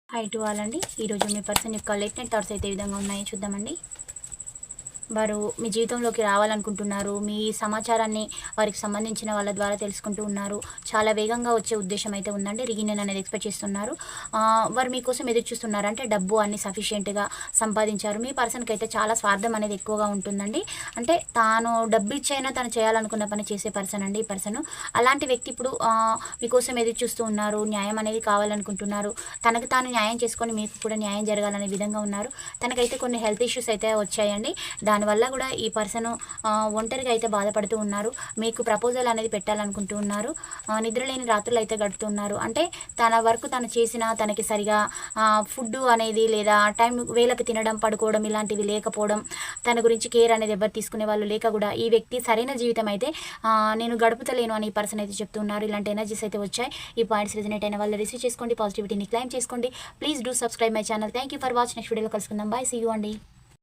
Hi to all అండి. ఈరోజు మీ person యొక్క లేట్ నైట్ థాట్స్ అయితే ఏ విధంగా ఉన్నాయో చూద్దామండి. వారు మీ జీవితంలోకి రావాలనుకుంటున్నారు. మీ సమాచారాన్ని వారికి సంబంధించిన వాళ్ళ ద్వారా తెలుసుకుంటూ ఉన్నారు. చాలా వేగంగా వచ్చే ఉద్దేశ్యం అయితే ఉందండి. రీయూనియన్ అనేది ఎక్స్‌పెక్ట్ చేస్తున్నారు. వారు మీకోసం ఎదురు చూస్తున్నారు. అంటే డబ్బు అన్నీ సఫిషియెంట్‌గా సంపాదించారు. మీ పర్సన్‌కైతే చాలా స్వార్థం అనేది ఎక్కువగా ఉంటుందండి. అంటే తాను డబ్బిచ్చైనా తను చేయాలనుకున్న పని చేసే పర్సన్ అండి ఈ పర్సను. అలాంటి వ్యక్తి ఇప్పుడు మీకోసం ఎదురు చూస్తూ ఉన్నారు. న్యాయం అనేది కావాలనుకుంటున్నారు. తనకు తాను న్యాయం చేసుకొని మీకు కూడా న్యాయం జరగాలనే విధంగా ఉన్నారు. తనకైతే కొన్ని హెల్త్ ఇష్యూస్ అయితే వచ్చాయండి. దానివల్ల కూడా ఈ పర్సను ఒంటరిగా అయితే బాధపడుతూ ఉన్నారు. మీకు ప్రపోజల్ అనేది పెట్టాలనుకుంటూ ఉన్నారు. నిద్రలేని రాత్రులు అయితే గడుపుతున్నారు. అంటే తన వర్క్ తను చేసినా తనకి సరిగా ఫుడ్డు అనేది లేదా టైం వేళకి తినడం, పడుకోవడం ఇలాంటివి లేకపోవడం, తన గురించి కేర్ అనేది ఎవరు తీసుకునే వాళ్ళు లేక కూడా ఈ వ్యక్తి సరైన జీవితం అయితే నేను గడుపుతలేను అని ఈ పర్సన్ అయితే చెప్తూ ఉన్నారు. ఇలాంటి ఎనర్జీస్ అయితే వచ్చాయి. ఈ పాయింట్స్ రిజనేట్ అయిన వాళ్ళు రిసీవ్ చేసుకోండి. పాజిటివిటీని క్లైమ్ చేసుకోండి. Please do subscribe my channel. Thank you for watch. Next వీడియోలో కలుసుకుందాం. బాయ్. సీ యూ అండి.